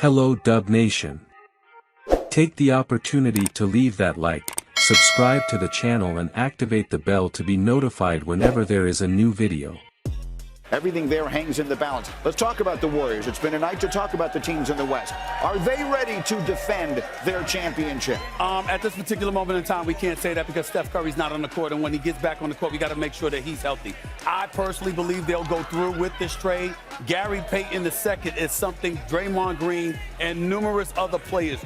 Hello Dub Nation. Take the opportunity to leave that like, subscribe to the channel and activate the bell to be notified whenever there is a new video. Everything there hangs in the balance. Let's talk about the Warriors. It's been a night to talk about the teams in the West. Are they ready to defend their championship? At this particular moment in time, we can't say that because Steph Curry's not on the court, and when he gets back on the court, we got to make sure that he's healthy. I personally believe they'll go through with this trade. Gary Payton II is something Draymond Green and numerous other players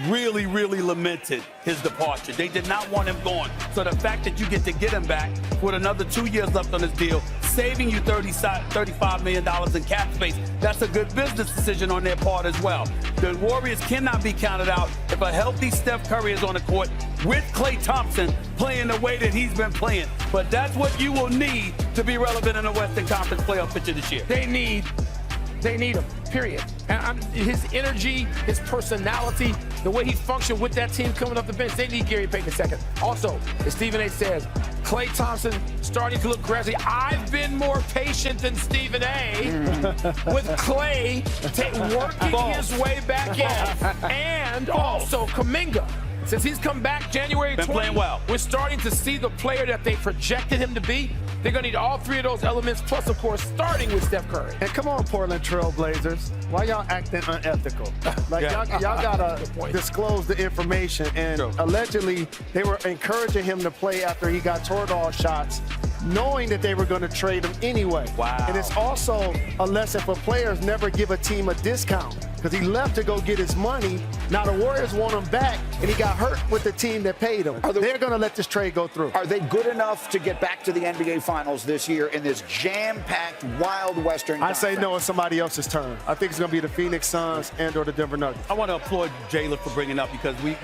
really lamented his departure. They did not want him gone. So the fact that you get to get him back with another 2 years left on his deal, saving you $35 million in cap space, that's a good business decision on their part as well. The Warriors cannot be counted out if a healthy Steph Curry is on the court with Klay Thompson playing the way that he's been playing. But that's what you will need to be relevant in the Western Conference playoff picture this year. They need him, period. And his energy, his personality, the way he functioned with that team coming off the bench, they need Gary Payton II. Also, as Stephen A. says, Klay Thompson starting to look grassy. I've been more patient than Stephen A. with Klay working his way back in. And also Kuminga. Since he's come back January 20, playing well. We're starting to see the player that they projected him to be. They're going to need all three of those elements, plus, of course, starting with Steph Curry. And come on, Portland Trail Blazers. Why y'all acting unethical? Like, y'all got to disclose the information. And allegedly, they were encouraging him to play after he got Toradol shots, knowing that they were going to trade him anyway. Wow. And it's also a lesson for players, never give a team a discount. Because he left to go get his money. Now the Warriors want him back, and he got hurt with the team that paid him. They're going to let this trade go through. Are they good enough to get back to the NBA Finals this year in this jam-packed, wild Western I say Conference? no, it's somebody else's turn. I think it's going to be the Phoenix Suns and or the Denver Nuggets. I want to applaud Jalen for bringing up because we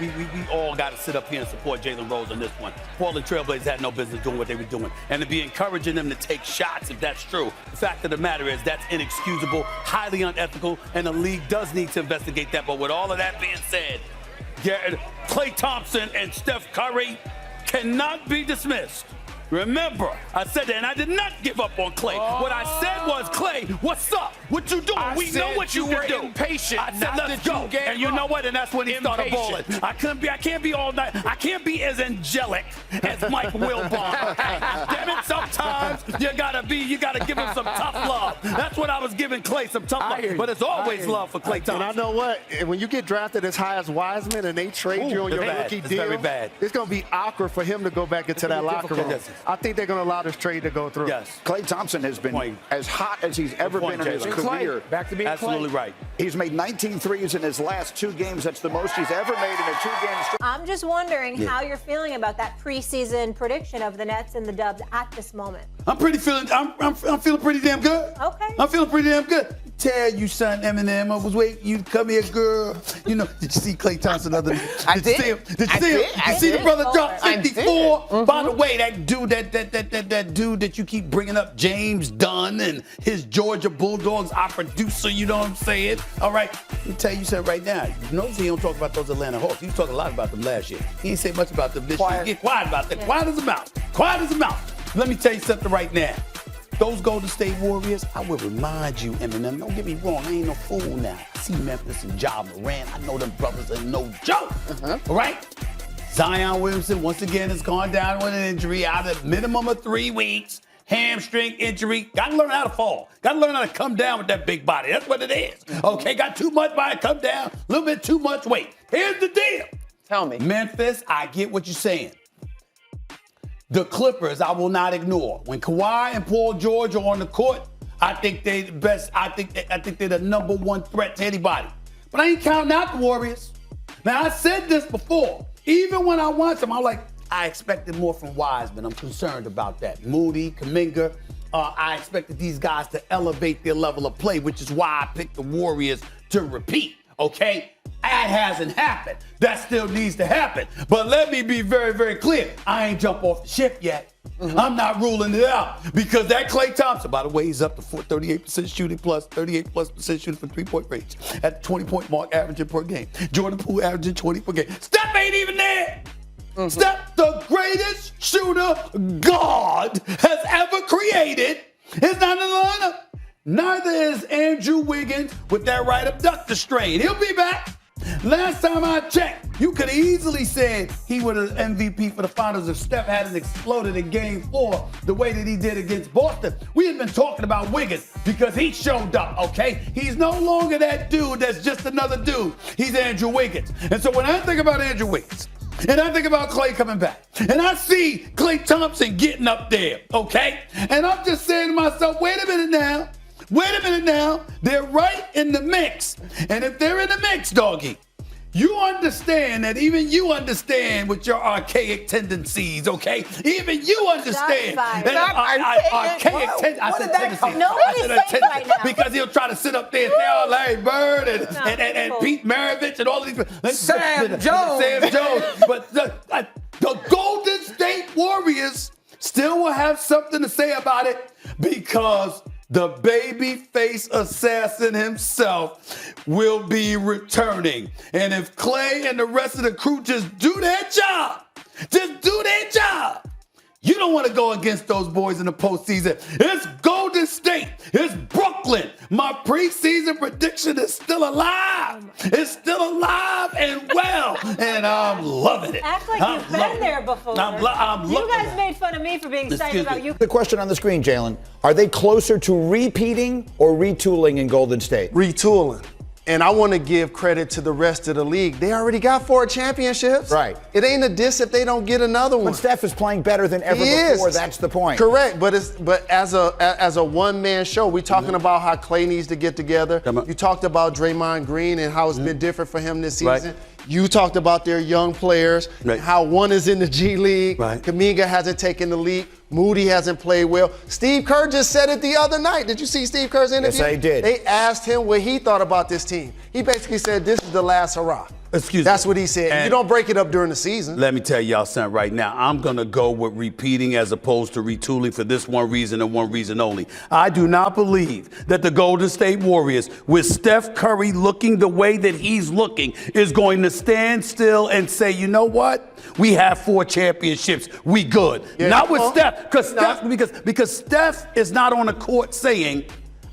all got to sit up here and support Jalen Rose on this one. Portland Trailblazers had no business doing what they were doing. And to be encouraging them to take shots, if that's true, the fact of the matter is that's inexcusable, highly unethical, and the league does need to investigate that. But with all of that being said, Klay Thompson and Steph Curry cannot be dismissed. Remember, I said that, and I did not give up on Klay. What I said was, Klay, what's up? What you doing? We know what you can do. Impatient. I said, let's go. And you know what? And that's when he started balling. I can't be all night. I can't be as angelic as Mike Wilbon. Damn it, sometimes you gotta give him some tough love. That's what I was giving Klay, some tough love. But it's always love for Klay Thompson. And I know what? When you get drafted as high as Wiseman and they trade you on your rookie deal, very bad. It's going to be awkward for him to go back into that locker room. I think they're going to allow this trade to go through. Yes. Klay Thompson has been as hot as he's ever been in his career. Back to being Absolutely Klay. right. He's made 19 threes in his last 2 games. That's the most he's ever made in a 2-game stretch. I'm just wondering how you're feeling about that preseason prediction of the Nets and the Dubs at this moment. I'm feeling pretty damn good. Okay. I'm feeling pretty damn good. Tell you, son, Eminem, I was waiting you to come here, girl. You know, did you see Klay Thompson the other day? Did you see him? Did you see him? You see the brother drop 54? By the way, that dude, that dude that you keep bringing up, James Dunn and his Georgia Bulldogs, our producer, you know what I'm saying? All right, let me tell you something right now. You notice he don't talk about those Atlanta Hawks. He was talking a lot about them last year. He ain't say much about them this year. Get quiet about that. Quiet as a mouse. Quiet as a mouse. Let me tell you something right now. Those Golden State Warriors, I will remind you, Eminem, don't get me wrong, I ain't no fool now. I see Memphis and Ja Morant. I know them brothers are no joke. All right? Zion Williamson, once again, has gone down with an injury out of minimum of 3 weeks. Hamstring injury. Got to learn how to fall. Got to learn how to come down with that big body. That's what it is. Okay, got too much body, come down. A little bit too much weight. Here's the deal. Tell me. Memphis, I get what you're saying. The Clippers, I will not ignore. When Kawhi and Paul George are on the court, I think they're the best. I think they're the number 1 threat to anybody. But I ain't counting out the Warriors. Now, I said this before. Even when I watched them, I'm like, I expected more from Wiseman. I'm concerned about that. Moody, Kuminga. I expected these guys to elevate their level of play, which is why I picked the Warriors to repeat. Okay? That hasn't happened. That still needs to happen. But let me be very, very clear. I ain't jump off the ship yet. I'm not ruling it out because that Klay Thompson, by the way, he's up to 38% shooting plus 38+% shooting from 3-point range at the 20-point mark averaging per game. Jordan Poole averaging 20 per game. Steph ain't even there. Steph, the greatest shooter God has ever created, is not in the lineup. Neither is Andrew Wiggins with that right abductor strain. He'll be back. Last time I checked, you could have easily said he would have MVP for the finals if Steph hadn't exploded in Game 4 the way that he did against Boston. We had been talking about Wiggins because he showed up, okay? He's no longer that dude that's just another dude. He's Andrew Wiggins. And so when I think about Andrew Wiggins, and I think about Klay coming back, and I see Klay Thompson getting up there, okay? And I'm just saying to myself, wait a minute now. They're right in the mix. And if they're in the mix, doggy, you understand that even you understand with your archaic tendencies, okay? Even you understand that archaic tendencies. I said tendencies. Nobody's saying right now. Because he'll try to sit up there and say, oh, Larry Bird and Pete Maravich and all these people. Sam Jones. But the Golden State Warriors still will have something to say about it because the babyface assassin himself will be returning. And if Klay and the rest of the crew just do their job, you don't want to go against those boys in the postseason. It's Golden State. It's Brooklyn. My preseason prediction is still alive. It's still alive and well. And I'm loving it. Act like you've been there before. I'm loving it. You guys made fun of me for being excited about you. The question on the screen, Jalen, are they closer to repeating or retooling in Golden State? Retooling. And I want to give credit to the rest of the league. They already got 4 championships. Right. It ain't a diss if they don't get another one. But Steph is playing better than ever before. That's the point. Correct. But as a one-man show, we're talking about how Klay needs to get together. You talked about Draymond Green and how it's been different for him this season. Right. You talked about their young players, how one is in the G League. Right. Kuminga hasn't taken the lead. Moody hasn't played well. Steve Kerr just said it the other night. Did you see Steve Kerr's interview? Yes, I did. They asked him what he thought about this team. He basically said, this is the last hurrah. That's what he said. And you don't break it up during the season. Let me tell y'all something right now. I'm going to go with repeating as opposed to retooling for this one reason and one reason only. I do not believe that the Golden State Warriors, with Steph Curry looking the way that he's looking, is going to stand still and say, you know what? We have 4 championships. We good. Yeah. Not with Steph, because Steph is not on the court saying,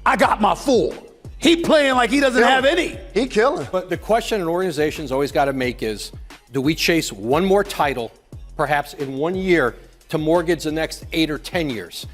I got my 4. He playing like he doesn't have any. He killing. But the question an organization's always got to make is, do we chase one more title, perhaps in 1 year, to mortgage the next 8 or 10 years?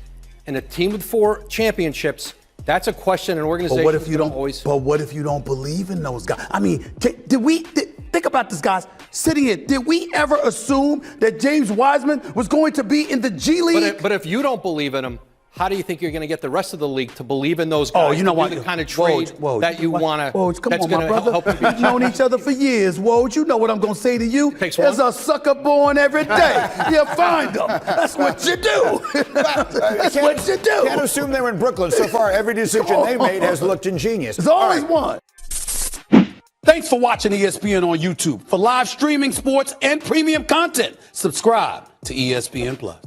And a team with 4 championships, that's a question an organization But what if you don't always. But what if you don't believe in those guys? I mean, think about this, guys. Sitting here, did we ever assume that James Wiseman was going to be in the G League? But if you don't believe in them, how do you think you're going to get the rest of the league to believe in those guys? Oh, you know what? The kind of trade that you want to. Woj, come that's on, my gonna brother. help you We've known each other for years, Woj. You know what I'm going to say to you. There's a sucker born every day. You find them. That's what you do. That's what you do. Can't assume they're in Brooklyn. So far, every decision they made has looked ingenious. There's always one. Thanks for watching ESPN on YouTube. For live streaming, sports, and premium content, subscribe to ESPN Plus.